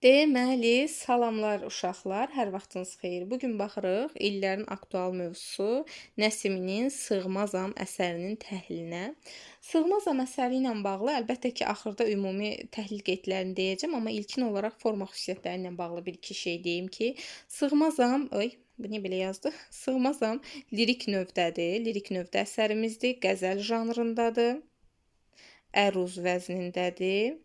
Deməli, salamlar uşaqlar, hər vaxtınız xeyir. Bu gün baxırıq illərin aktual mövzusu Nəsiminin Sığmazam əsərinin təhlilinə. Sığmazam əsəri ilə bağlı əlbəttə ki, axırda ümumi təhlil qeydlərini deyəcəm, amma ilkin olaraq forma xüsusiyyətləri ilə bağlı bir-iki şey deyim ki, Sığmazam, bu niyə belə yazdı? Sığmazam lirik növdədir. Lirik növdə əsərimizdir, qəzəl janrındadır, əruz vəznindədir.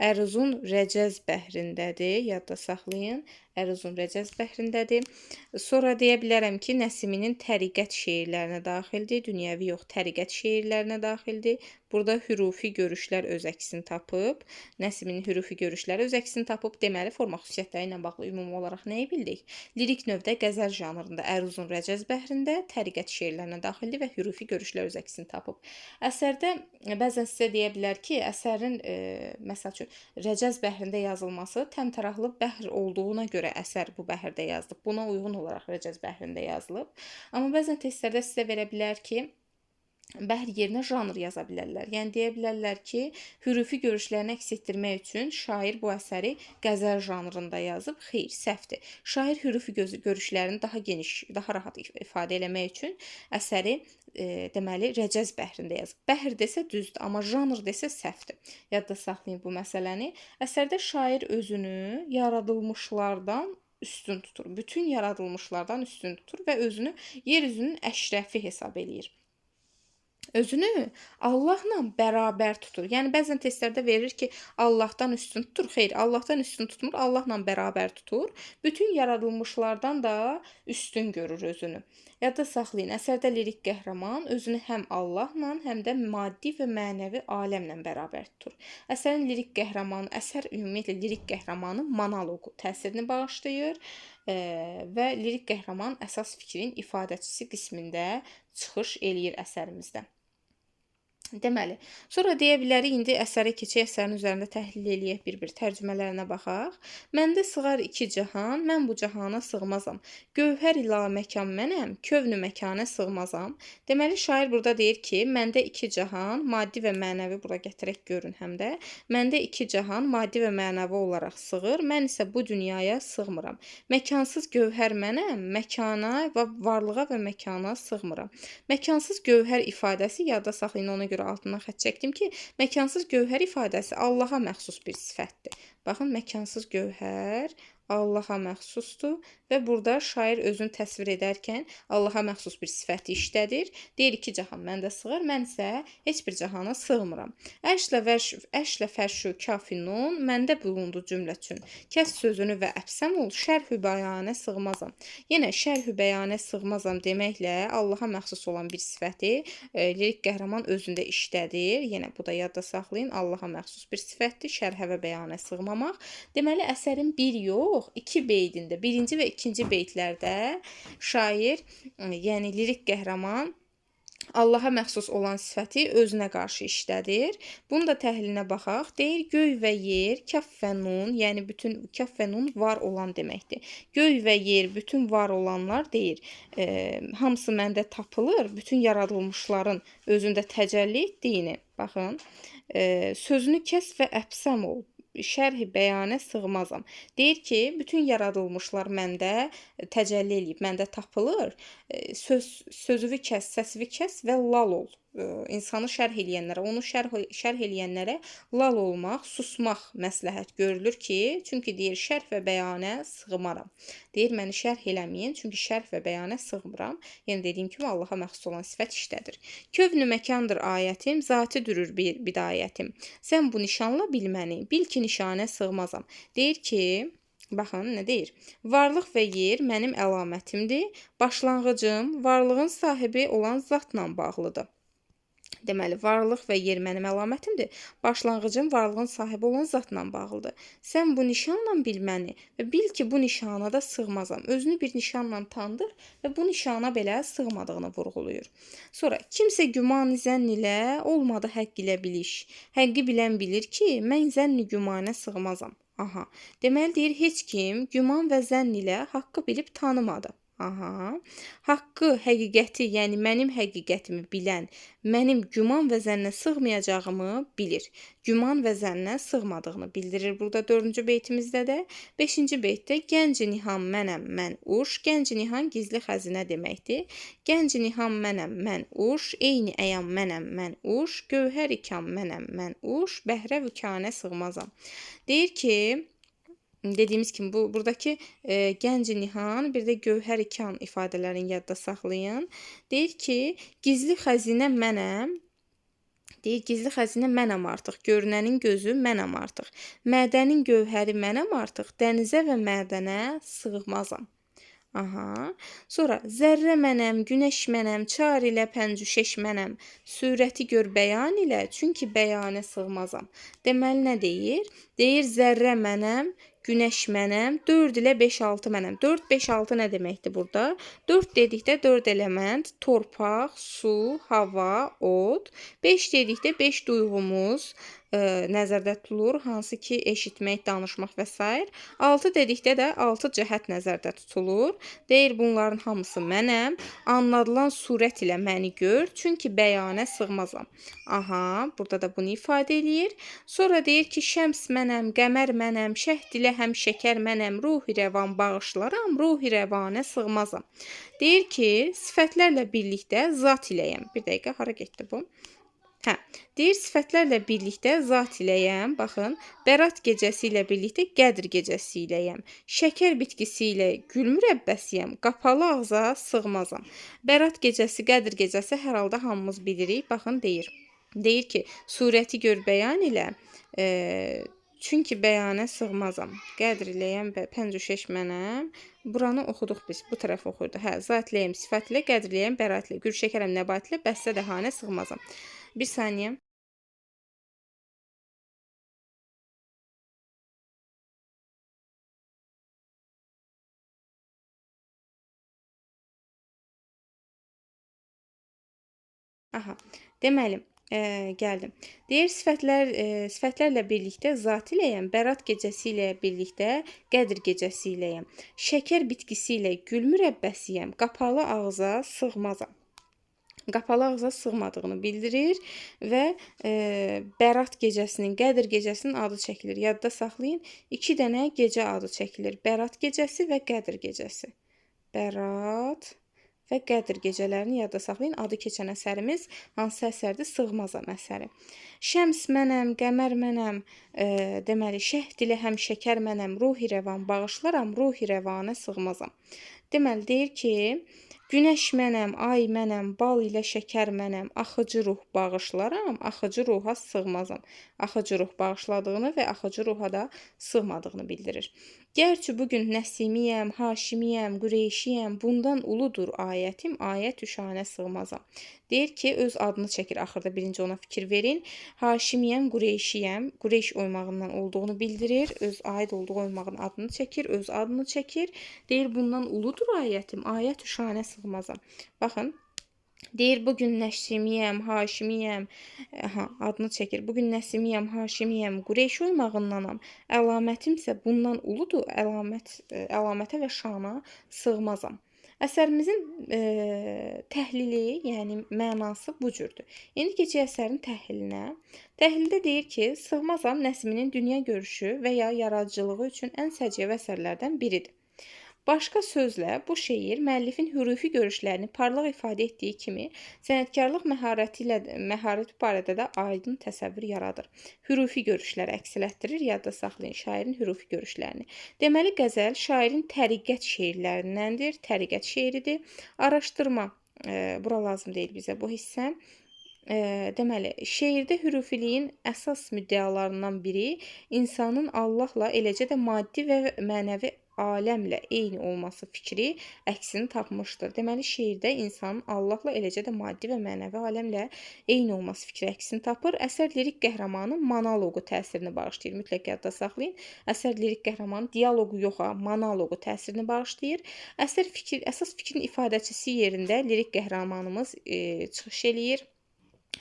Əruzun Rəcəz bəhrindədir, yadda saxlayın. Əruzun Rəcəz bəhrindədir. Sonra deyə bilərəm ki, Nəsiminin təriqət şeirlərinə daxildir, dünyəvi yox, təriqət şeirlərinə daxildir. Burada hürufi görüşlər öz əksini tapıb. Nəsiminin hürufi görüşləri öz əksini tapıb. Deməli, forma xüsusiyyətləri ilə bağlı ümumi olaraq nəyi bildik? Lirik növdə qəzəl janrında, əruzun Rəcəz bəhrində, təriqət şeirlərinə daxildir və hürufi görüşlər öz əksini tapıb. Əsərdə bəzən sizə deyə bilər ki, əsərin məsəl üçün Rəcəz bəhrində yazılması təmtəraqlı bəhr olduğuna görə əsər bu bəhrdə yazılıb. Buna uyğun olaraq Rəcəz bəhrində yazılıb. Amma bəzən testlərdə sizə verə bilər ki, bəhr yerinə janr yaza bilərlər. Yəni deyə bilərlər ki, hürufi görüşlərini əks etdirmək üçün şair bu əsəri qəzəl janrında yazıb. Xeyr, səhvdir. Şair hürufi görüşlərini daha geniş, daha rahat ifadə eləmək üçün əsəri deməli Rəcəz bəhrində yazıb. Bəhr desə düzdür, amma janr desə səhvdir. Yadda saxlayın bu məsələni. Əsərdə şair özünü yaradılmışlardan üstün tutur. Bütün yaradılmışlardan üstün tutur və özünü yer üzünün əşrəfi hesab eləyir. Özünü Allahla bərabər tutur. Yəni bəzən testlərdə verir ki, Allahdan üstün tutur. Xeyr, Allahdan üstün tutmur, Allahla bərabər tutur. Bütün yaradılmışlardan da üstün görür özünü. Yadda saxlayın, əsərdə lirik qəhrəman özünü həm Allahla, həm də maddi və mənəvi aləmlə bərabər tutur. Əsərin lirik qəhrəmanı, əsər ümumiyyətlə lirik qəhrəmanı monoloqu təsirini bağışlayır və lirik qəhrəman əsas fikrin ifadəçisi qismində çıxış eləyir əsərimizdə. Deməli, sonra deyə bilərik, indi əsərə keçək, əsərin üzərində təhlil eləyək, bir-bir tərcümələrinə baxaq. Məndə sığar iki cahan, mən bu cahana sığmazam. Gövhər ilə məkan mənəm, kövnü məkana sığmazam. Deməli, şair burada deyir ki, məndə iki cahan, maddi və mənəvi bura gətirək görün həm də. Məndə iki cahan, maddi və mənəvi olaraq sığır, mən isə bu dünyaya sığmıram. Məkansız gövhər mənəm, məkana və varlığa və məkana sığmıram. Məkansız gövhər ifadəsi yadda saxlayın, ona görə altından xətt çəkdim ki, məkansız gövhər ifadəsi Allaha məxsus bir sifətdir. Baxın, məkansız gövhər Allaha məxsusdur və burada şair özünü təsvir edərkən Allaha məxsus bir sifəti işlədir. Deyir iki cahan məndə sığır, mən isə heç bir cahana sığmıram. Əşlə fərşü kafinun məndə bulundu cümləçün. Kəs sözünü və əfsəm ol, şərhü bəyanə sığmazam. Yenə şərhü bəyanə sığmazam deməklə Allaha məxsus olan bir sifəti lirik qəhrəman özündə işlədir. Yenə bu da yadda saxlayın, Allaha məxsus bir sifətdir, şərhə və bəyanə sığmamaq. Deməli, əsərin bir yox, iki beydində, birinci və ikinci beydlərdə şair, yəni lirik qəhrəman Allaha məxsus olan sifəti özünə qarşı işlədir. Bunun da təhlilinə baxaq. Deyir, göy və yer, kəf və nun, yəni bütün kəf və nun var olan deməkdir. Göy və yer, bütün var olanlar deyir, hamısı məndə tapılır, bütün yaradılmışların özündə təcəlli etdiyini. Baxın, sözünü kəs və əfsəm ol. Şərhi bəyanə sığmazam. Deyir ki, bütün yaradılmışlar məndə təcəlli eləyib, məndə tapılır. Sözüvü kəs, səsivi kəs və lal ol. İnsanı şərh eləyənlərə, onu şərh eləyənlərə lal olmaq, susmaq məsləhət görülür ki, çünki deyir, şərh və bəyanə sığmaram. Deyir, məni şərh eləməyin, çünki şərh və bəyanə sığmıram. Yəni, dediyim kimi, Allaha məxsus olan sifət işlədir. Kövnü məkandır ayətim, zati dürür bir bidayətim. Sən bu nişanla bil məni, bil ki, nişanə sığmazam. Deyir ki, baxın, nə deyir? Varlıq və yer mənim əlamətimdir, başlanğıcım varlığın sahibi olan zatla bağlıdır. Deməli, varlıq və yer mənim əlamətimdir. Başlanğıcım varlığın sahibi olan zatla bağlıdır. Sən bu nişanla bil məni və bil ki, bu nişana da sığmazam. Özünü bir nişanla tanıdır və bu nişana belə sığmadığını vurğulayır. Sonra, kimsə güman zənn ilə olmadı həqq ilə biliş. Həqqi bilən bilir ki, mən zənn gümanə sığmazam. Aha, deməli deyir, heç kim güman və zənn ilə haqqı bilib tanımadı. Aha. Haqqı, həqiqəti, yəni mənim həqiqətimi bilən, mənim güman və zənnə sığmayacağımı bilir. Güman və zənnə sığmadığını bildirir burada 4-cü beytimizdə də. 5-ci beytdə gənc nihan mənəm, mən uş. Gənc nihan gizli xəzinə deməkdir. Gənc nihan mənəm, mən uş. Eyni əyam mənəm, mən uş. Gövhər ikam mənəm, mən uş. Bəhrə vükanə sığmazam. Deyir ki, dediyimiz kimi buradakı gənc nihan, bir də gövhər ikan ifadələrini yadda saxlayın. Deyir ki, gizli xəzinə mənəm. Deyir, gizli xəzinə mənəm artıq, görünənin gözü mənəm artıq. Mədənin gövhəri mənəm artıq, dənizə və mədənə sığmazam. Aha. Sonra zərrə mənəm, günəş mənəm, çar ilə pəncüşeş mənəm. Surəti gör bəyan ilə, çünki bəyanə sığmazam. Deməli nə deyir? Deyir zərrə mənəm, günəş mənəm, 4 ilə 5-6 mənəm. 4, 5, 6 nə deməkdir burada? 4 dedikdə 4 element, torpaq, su, hava, od. 5 dedikdə 5 duyğumuz nəzərdə tutulur, hansı ki eşitmək, danışmaq və s. 6 dedikdə də 6 cəhət nəzərdə tutulur. Deyir bunların hamısı mənəm. Anladılan surət ilə məni gör, çünki bəyanə sığmazam. Aha, burada da bunu ifadə eləyir. Sonra deyir ki, şəms mənəm, qəmər mənəm, şəhd ilə həm şəkər mənəm, ruhi rəvan bağışlaram, ruhi rəvanə sığmazam. Deyir ki, sifətlərlə birlikdə zat iləyəm. Bir dəqiqə, hara getdi bu? Hə, deyir sifətlərlə birlikdə zat iləyəm. Baxın, bərat gecəsi ilə birlikdə qədr gecəsi iləyəm. Şəkər bitkisi ilə gül mürəbbəsiyəm. Qapalı ağza sığmazam. Bərat gecəsi, qədr gecəsi hər halda hamımız bilirik. Baxın, deyir. Deyir ki, surəti gör bəyan ilə, çünki bəyanə sığmazam. Qədr iləyəm, pəncüşeş mənəm. Buranı oxuduq biz, bu tərəf oxuyurdu. Hə, zat iləyəm, sifət ilə, qədr iləyəm, bərat ilə, gül şəkərəm, nəbat ilə, bəssə dəhanə sığmazam. Bir saniye. Aha, deməli, gəldim. Deyir sifətlərlə birlikdə zat iləyəm, bərat gecəsi ilə birlikdə qədr gecəsi iləyəm. Şəkər bitkisi ilə gül mürəbbəsiyəm, qapalı ağza sığmazam. Qapalı ağza sığmadığını bildirir və bərat gecəsinin, qədr gecəsinin adı çəkilir. Yadda saxlayın, 2 dənə gecə adı çəkilir. Bərat gecəsi və qədr gecəsi. Bərat və qədr gecələrini yadda saxlayın. Adı keçən əsərimiz hansı əsərdir? Sığmazam əsəri. Şəms mənəm, qəmər mənəm, deməli, şəhd ilə həm şəkər mənəm, ruhi rəvan bağışlaram, ruhi rəvanə sığmazam. Deməli, deyir ki, günəş mənəm, ay mənəm, bal ilə şəkər mənəm, axıcı ruh bağışlaram, axıcı ruha sığmazam. Axıcı ruh bağışladığını və axıcı ruha da sığmadığını bildirir. Gerçi bugün Nəsimiyəm, Haşimiyəm, Qureyşiyəm, bundan uludur ayətim, ayət üşanə sığmazam. Deyir ki, öz adını çəkir, axırda birinci ona fikir verin. Haşimiyəm, Qureyşiyəm, Qureyş oymağından olduğunu bildirir, öz aid olduğu oymağın adını çəkir, öz adını çəkir. Deyir, bundan uludur ayətim, ayət üşanə sığmazam. Baxın. Deyir, bugün Nəsimiyəm, Haşimiyəm, adını çəkir. Bugün Nəsimiyəm, Haşimiyəm, Qureyş oymağındanam. Əlamətimsə bundan uludur, əlamətə və şana sığmazam. Əsərimizin təhlili, yəni mənası bu cürdür. İndi keçək əsərin təhlilinə. Təhlildə deyir ki, sığmazam Nəsiminin dünya görüşü və ya yaradıcılığı üçün ən səciyyəvi əsərlərdən biridir. Başqa sözlə, bu şeir müəllifin hürufi görüşlərini parlaq ifadə etdiyi kimi, sənətkarlıq məharəti barədə də aydın təsəvvür yaradır. Hürufi görüşləri əks elətdirir, yadda saxlayın şairin hürufi görüşlərini. Deməli, qəzəl şairin təriqət şeirlərindəndir, təriqət şeiridir. Araşdırma, bura lazım deyil bizə bu hissə. Deməli, şeirdə hürufiliyin əsas müddəalarından biri insanın Allahla, eləcə də maddi və mənəvi aləmlə eyni olması fikri əksini tapmışdır. Deməli, şeirdə insanın Allahla, eləcə də maddi və mənəvi aləmlə eyni olması fikri əksini tapır. Əsər lirik qəhrəmanın monoloqu təsirini bağışlayır. Mütləq yadda saxlayın. Əsər lirik qəhrəmanın dialoqu yox, monoloqu təsirini bağışlayır. Əsas fikrin ifadəçisi yerində lirik qəhrəmanımız çıxış eləyir.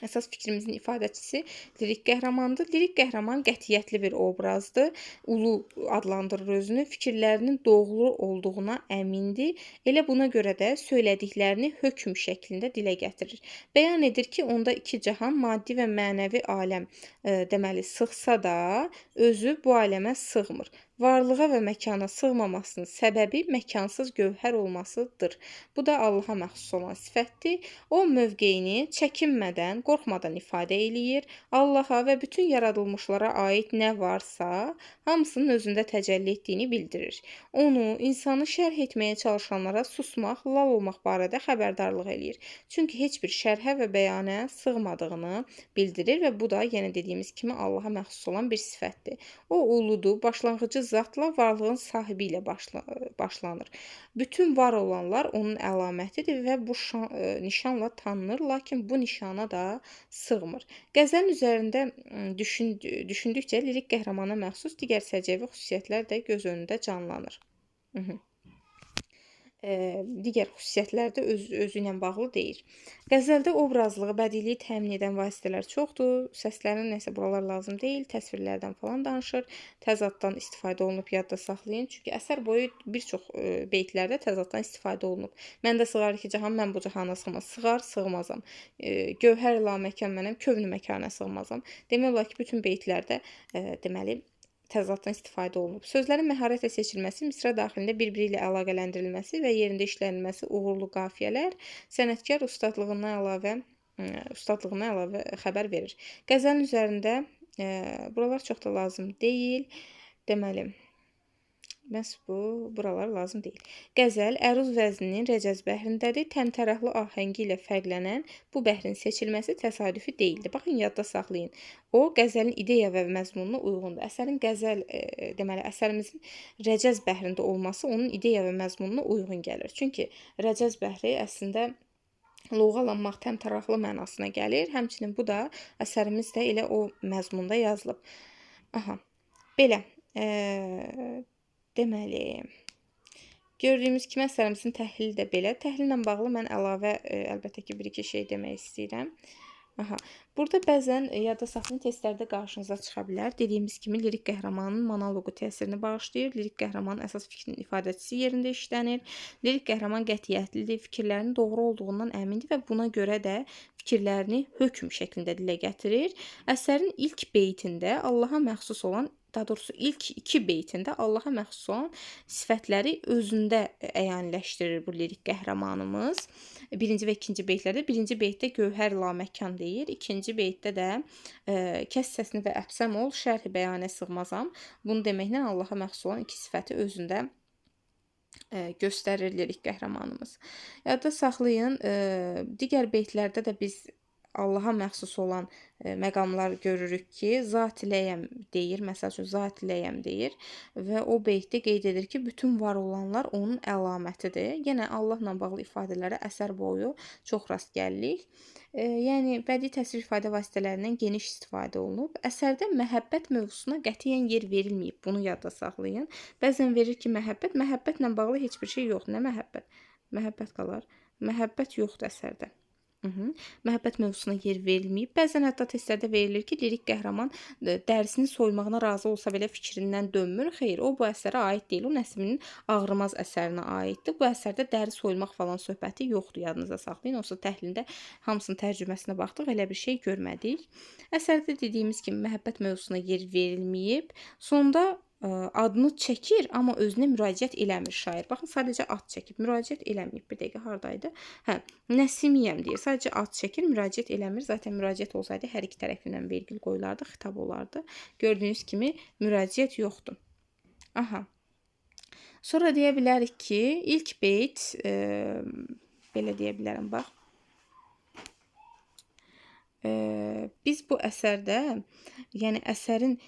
Əsas fikrimizin ifadəçisi lirik qəhrəmandır. Lirik qəhrəman qətiyyətli bir obrazdır. Ulu adlandırır özünü. Fikirlərinin doğru olduğuna əmindir. Elə buna görə də söylədiklərini hökm şəklində dilə gətirir. Bəyan edir ki, onda iki cahan, maddi və mənəvi aləm deməli sığsa da, özü bu aləmə sığmır. Varlığa və məkana sığmamasının səbəbi məkansız gövhər olmasıdır. Bu da Allaha məxsus olan sifətdir. O mövqeyini çəkinmədən, qorxmadan ifadə eləyir. Allaha və bütün yaradılmışlara aid nə varsa, hamısının özündə təcəlli etdiyini bildirir. Onu, insanı şərh etməyə çalışanlara susmaq, lal olmaq barədə xəbərdarlıq eləyir. Çünki heç bir şərhə və bəyanə sığmadığını bildirir və bu da yenə dediyimiz kimi Allaha məxsus olan bir sifətdir. O uludur, başlanğıcı zatla varlığın sahibi ilə başlanır. Bütün var olanlar onun əlamətidir və bu nişanla tanınır, lakin bu nişana da sığmır. Qəzəlin üzərində düşündükcə lirik qəhrəmana məxsus digər səciyyəvi xüsusiyyətlər də göz önündə canlanır. Digər xüsusiyyətlər də özü ilə bağlı deyil. Qəzəldə obrazlığı, bədiliyi təmin edən vasitələr çoxdur. Səslərin nəsə buralar lazım deyil, təsvirlərdən falan danışır. Təzaddan istifadə olunub, yadda saxlayın. Çünki əsər boyu bir çox beytlərdə təzaddan istifadə olunub. Məndə sığar ki, cahan, mən bu cahana sığmaz. Sığar, sığmazam. Gövhər la məkan mənəm, kövnü məkana sığmazam. Demək olar ki, bütün beytlərdə deməli təzaddan istifadə olunub. Sözlərin məharətlə seçilməsi, misra daxilində bir-biri ilə əlaqələndirilməsi və yerində işlənilməsi, uğurlu qafiyələr sənətkar ustadlığına əlavə xəbər verir. Qəzəlin üzərində buralar çox da lazım deyil. Deməli, məhz buralar lazım deyil. Qəzəl əruz vəzninin rəcəz bəhrindədir. Təmtəraqlı ahəngi ilə fərqlənən bu bəhrin seçilməsi təsadüfi deyildir. Baxın, yadda saxlayın. O, qəzəlin ideya və məzmununa uyğundur. Deməli, əsərimizin rəcəz bəhrində olması onun ideya və məzmununa uyğun gəlir. Çünki rəcəz bəhri əslində lovğalanmaq, təmtəraqlı mənasına gəlir. Həmçinin bu da əsərimizdə elə o məzmunda yazılıb. Belə. Deməli, gördüyümüz kimi əsərimizin təhlili də belə. Təhlillə bağlı mən əlavə əlbəttə ki, bir-iki şey demək istəyirəm. Burada bəzən yadda saxlayın testlərdə qarşınıza çıxa bilər. Dediyimiz kimi lirik qəhrəmanın monoloqu təsirini bağışlayır. Lirik qəhrəmanın əsas fikrinin ifadəçisi yerində işlənir. Lirik qəhrəman qətiyyətlidir, fikirlərinin doğru olduğundan əmindir və buna görə də fikirlərini hökm şəklində dilə gətirir. Əsərin ilk beytində Allaha məxsus olan, daha doğrusu ilk iki beytində Allaha məxsus olan sifətləri özündə əyaniləşdirir bu lirik qəhrəmanımız. Birinci və ikinci beytlərdə, birinci beytdə gövhər la məkan deyir, ikinci beytdə də kəs səsini və əfsəm ol, şərh-i bəyanə sığmazam. Bunu deməklə Allaha məxsus olan iki sifəti özündə göstərir lirik qəhrəmanımız. Yadda saxlayın, digər beytlərdə də biz Allaha məxsus olan məqamlar görürük ki, zatiləyəm deyir, məsəl üçün zatiləyəm deyir və o beytdə qeyd edir ki, bütün var olanlar onun əlamətidir. Yenə Allahla bağlı ifadələrə əsər boyu çox rast gəlirik. Yəni, bədii təsvir ifadə vasitələrindən geniş istifadə olunub. Əsərdə məhəbbət mövzusuna qətiyyən yer verilməyib, bunu yadda saxlayın. Bəzən verir ki, məhəbbətlə bağlı heç bir şey yoxdur. Nə məhəbbət? Məhəbbət qalar. Məhəbbət yoxdur əsərdə. Məhəbbət mövzusuna yer verilməyib. Bəzən hətta testlərdə verilir ki, lirik qəhrəman dərisini soymağına razı olsa belə fikrindən dönmür. Xeyr, o bu əsərə aid deyil. O Nəsiminin Ağrımaz əsərinə aiddir. Bu əsərdə dəri soymaq falan söhbəti yoxdur, yadınıza saxlayın. Onsuz təhlilində hamısının tərcüməsinə baxdıq, elə bir şey görmədik. Əsərdə dediyimiz kimi məhəbbət mövzusuna yer verilməyib. Sonda adını çəkir, amma özünə müraciət eləmir şair. Baxın, sadəcə ad çəkib, müraciət eləməyib. Bir dəqiqə, haradaydı? Nəsimiyəm deyir. Sadəcə ad çəkir, müraciət eləmir. Zaten müraciət olsaydı, hər iki tərəfindən vergül qoyulardı, xitab olardı. Gördüyünüz kimi, müraciət yoxdur. Sonra deyə bilərik ki, ilk beyt, belə deyə bilərəm, bax. Biz bu əsərdə, yəni əsərin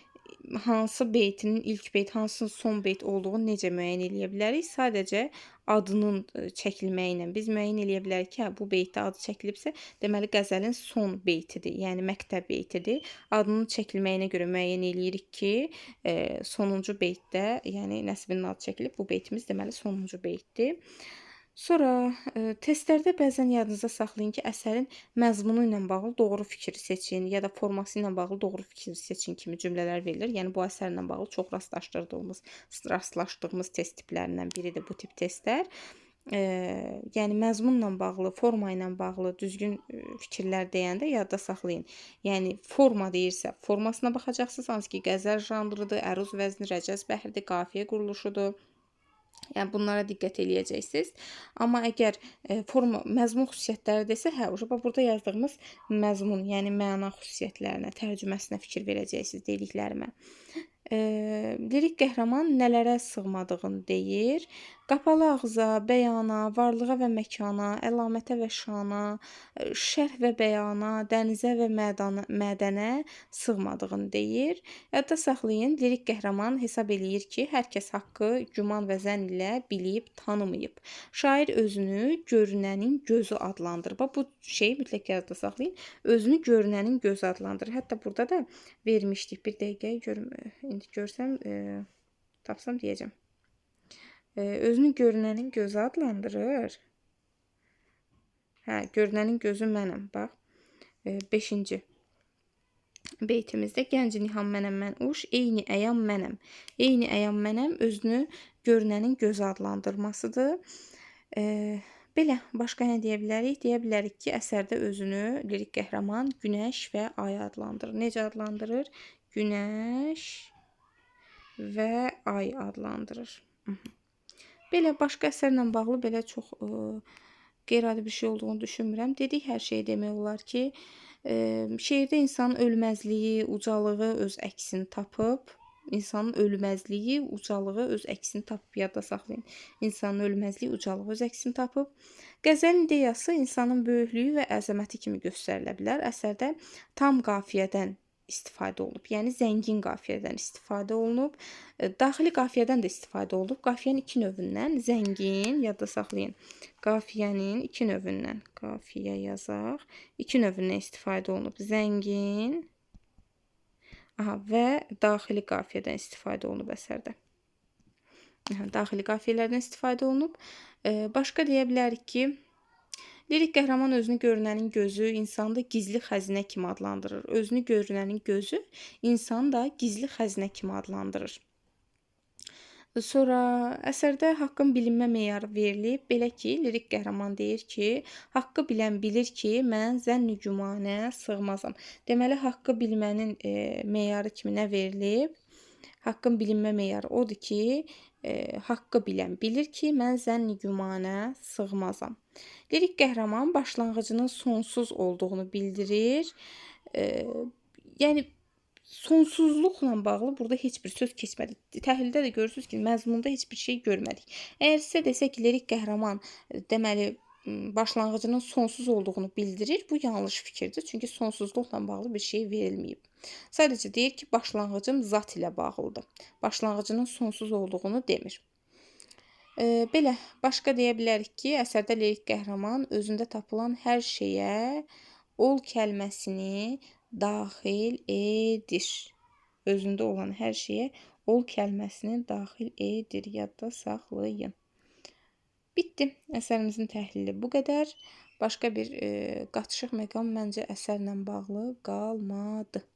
hansı beytinin ilk beyt, hansının son beyt olduğunu necə müəyyən eləyə bilərik? Sadəcə adının çəkilməyi ilə biz müəyyən eləyə bilərik ki, bu beytdə adı çəkilibsə, deməli qəzəlin son beytidir, yəni məktəb beytidir. Adının çəkilməyinə görə müəyyən eləyirik ki, sonuncu beytdə, yəni Nəsibinin adı çəkilib, bu beytimiz deməli sonuncu beytdir. Sonra testlərdə bəzən yadınızda saxlayın ki, əsərin məzmunu ilə bağlı doğru fikri seçin ya da forması ilə bağlı doğru fikri seçin kimi cümlələr verilir. Yəni bu əsərlə bağlı çox rastlaşdığımız test tiplərindən biridir bu tip testlər. Yəni məzmunla bağlı, forma ilə bağlı düzgün fikirlər deyəndə yadda saxlayın. Yəni forma deyirsə, formasına baxacaqsınız, hansı ki, qəzəl janrıdır, əruz vəzni, rəcəz bəhridir, qafiyə quruluşudur. Yəni bunlara diqqət eləyəcəksiniz. Amma əgər forma məzmun xüsusiyyətləri desə, hə, burada yazdığımız məzmun, yəni məna xüsusiyyətlərinə, tərcüməsinə fikir verəcəksiniz dediklərimə. Lirik qəhrəman nələrə sığmadığını deyir. Qapalı ağza, bəyana, varlığa və məkana, əlamətə və şana, şərh və bəyana, dənizə və mədənə sığmadığını deyir. Yadda saxlayın, lirik qəhrəman hesab eləyir ki, hər kəs haqqı güman və zənn ilə bilib, tanımayıb. Şair özünü görünənin gözü adlandırır. Bu şeyi mütləq yadda saxlayın. Özünü görünənin gözü adlandırır. Hətta burada da vermişdik. Bir dəqiqə görüm. İndi görsəm, tapsam deyəcəm. Özünü görünənin gözü adlandırır. Hə, görünənin gözü mənəm. Bax. 5-ci beytimizdə gənc niham mənəm mən uş, eyni əyam mənəm. Eyni əyam mənəm özünü görünənin gözü adlandırmasıdır. Belə, başqa nə deyə bilərik? Deyə bilərik ki, əsərdə özünü lirik qəhrəman günəş və ay adlandırır. Necə adlandırır? Günəş və ay adlandırır. Belə, başqa əsərlə bağlı belə çox qeyri-adi bir şey olduğunu düşünmürəm. Dedik, hər şeyi demək olar ki, şeirdə insanın ölməzliyi, ucalığı öz əksini tapıb. İnsanın ölməzliyi, ucalığı öz əksini tapıb, yadda saxlayın. İnsanın ölməzliyi, ucalığı öz əksini tapıb. Qəzəlin ideyası insanın böyüklüyü və əzəməti kimi göstərilə bilər. Əsərdə tam qafiyədən istifadə olunub. Yəni zəngin qafiyədən istifadə olunub. Daxili qafiyədən də istifadə olunub. Qafiyənin iki növündən zəngin, yadda saxlayın. Qafiyənin iki növündən, qafiyə yazaq, iki növündən istifadə olunub. Zəngin və daxili qafiyədən istifadə olunub əsərdə. Daxili qafiyələrdən istifadə olunub. Başqa deyə bilərik ki, lirik qəhrəman özünü görünənin gözü insanı da gizli xəzinə kimi adlandırır. Özünü görünənin gözü insanı da gizli xəzinə kimi adlandırır. Sonra əsərdə haqqın bilinmə meyarı verilib. Belə ki, lirik qəhrəman deyir ki, haqqı bilən bilir ki, mən zənn-i gümanə sığmazam. Deməli, haqqı bilmənin meyarı kimi nə verilib? Haqqın bilinmə meyarı odur ki, haqqı bilən bilir ki, mən zənn-i gümanə sığmazam. Lirik qəhrəman başlanğıcının sonsuz olduğunu bildirir. Yəni sonsuzluqla bağlı burada heç bir söz keçmədi. Təhlildə də görürsünüz ki, məzmunda heç bir şey görmədik. Əgər sizə desək ki, lirik qəhrəman deməli başlanğıcının sonsuz olduğunu bildirir, bu yanlış fikirdir. Çünki sonsuzluqla bağlı bir şey verilməyib. Sadəcə deyir ki, başlanğıcım zat ilə bağlıdır. Başlanğıcının sonsuz olduğunu demir. Belə, başqa deyə bilərik ki, əsərdə lirik qəhrəman özündə tapılan hər şeyə ol kəlməsini daxil edir. Özündə olan hər şeyə ol kəlməsini daxil edir. Yadda saxlayın. Bitdi. Əsərimizin təhlili bu qədər. Başqa bir qatışıq məqam məncə əsərlə bağlı qalmadı.